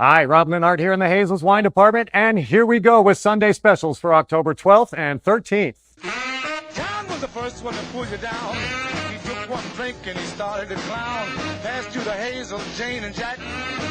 Hi, Rob Linhart here in the Hazel's Wine Department, and here we go with Sunday specials for October 12th and 13th. John was the first one to pull you down. He took one drink and he started to clown. Passed you the Hazel, Jane, and Jack.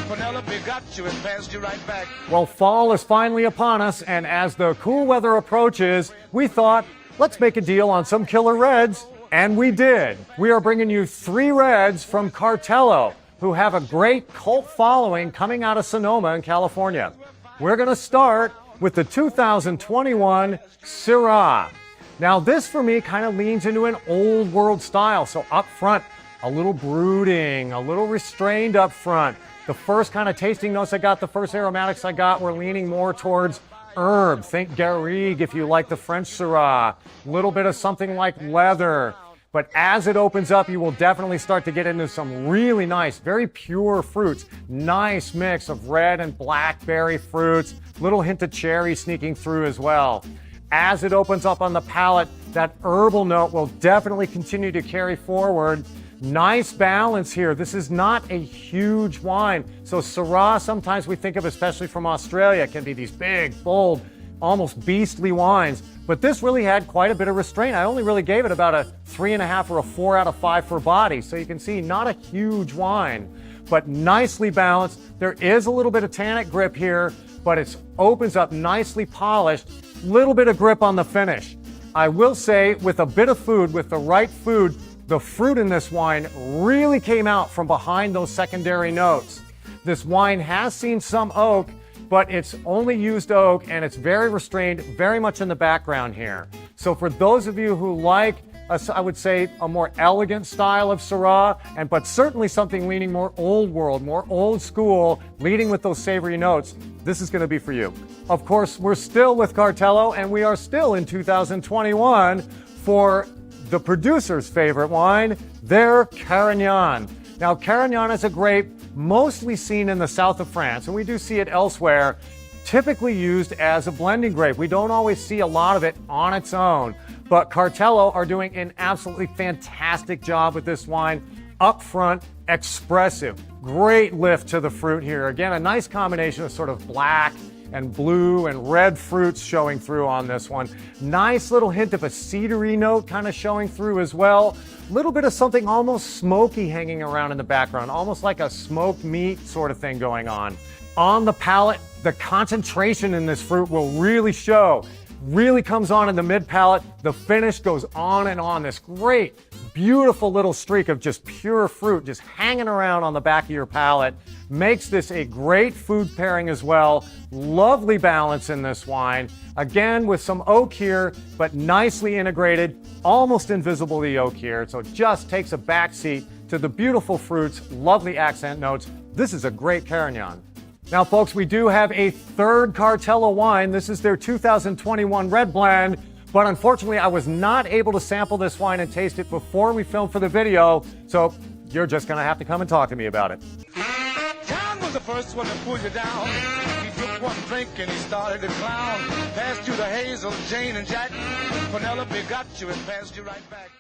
Penelope got you and passed you right back. Well, fall is finally upon us, and as the cool weather approaches, we thought, let's make a deal on some killer reds, and we did. We are bringing you 3 reds from Cartello, who have a great cult following coming out of Sonoma in California. We're going to start with the 2021 Syrah. Now this for me kind of leans into an old world style. So up front, a little brooding, a little restrained up front. The first kind of tasting notes I got, the first aromatics I got were leaning more towards herb. Think Garrigue if you like the French Syrah. A little bit of something like leather. But as it opens up, you will definitely start to get into some really nice, very pure fruits. Nice mix of red and blackberry fruits. Little hint of cherry sneaking through as well. As it opens up on the palate, that herbal note will definitely continue to carry forward. Nice balance here. This is not a huge wine. So Syrah, sometimes we think of, especially from Australia, can be these big, bold, almost beastly wines. But this really had quite a bit of restraint. I only really gave it about a 3.5 or a 4 out of 5 for body. So you can see not a huge wine, but nicely balanced. There is a little bit of tannic grip here, but it opens up nicely polished. Little bit of grip on the finish. I will say with a bit of food, with the right food, the fruit in this wine really came out from behind those secondary notes. This wine has seen some oak, but it's only used oak and it's very restrained, very much in the background here. So for those of you who like, I would say, a more elegant style of Syrah, but certainly something leaning more old world, more old school, leading with those savory notes, this is gonna be for you. Of course, we're still with Cartello and we are still in 2021 for the producer's favorite wine, their Carignan. Now, Carignan is a grape mostly seen in the south of France, and we do see it elsewhere, typically used as a blending grape. We don't always see a lot of it on its own, but Cartello are doing an absolutely fantastic job with this wine. Upfront, expressive, great lift to the fruit here. Again, a nice combination of sort of black and blue and red fruits showing through on this one. Nice little hint of a cedary note kind of showing through as well. Little bit of something almost smoky hanging around in the background, almost like a smoked meat sort of thing going on. On the palate, the concentration in this fruit will really show. Really comes on in the mid palate. The finish goes on and on. This great, beautiful little streak of just pure fruit just hanging around on the back of your palate makes this a great food pairing as well. Lovely balance in this wine. Again, with some oak here, but nicely integrated, almost invisible the oak here. So it just takes a backseat to the beautiful fruits, lovely accent notes. This is a great Carignan. Now, folks, we do have a third Cartello wine. This is their 2021 red blend, but unfortunately, I was not able to sample this wine and taste it before we filmed for the video, so you're just gonna have to come and talk to me about it. John was the first one to pull you down. He took one drink and he started to clown. Passed you the Hazel, Jane, and Jack. Penelope got you and passed you right back.